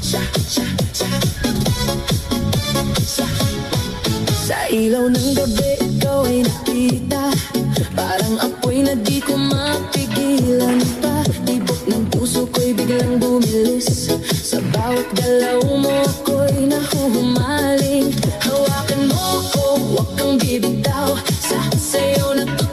Sa ilaw ng gabi, ikaw ay nakita, parang apoy na di ko mapigilan pa. Tibok ng puso ko'y biglang bumilis, sa bawat galaw mo ako'y nahuhumaling. Hawakan mo ko, huwag kang bibitaw, sa sayo na to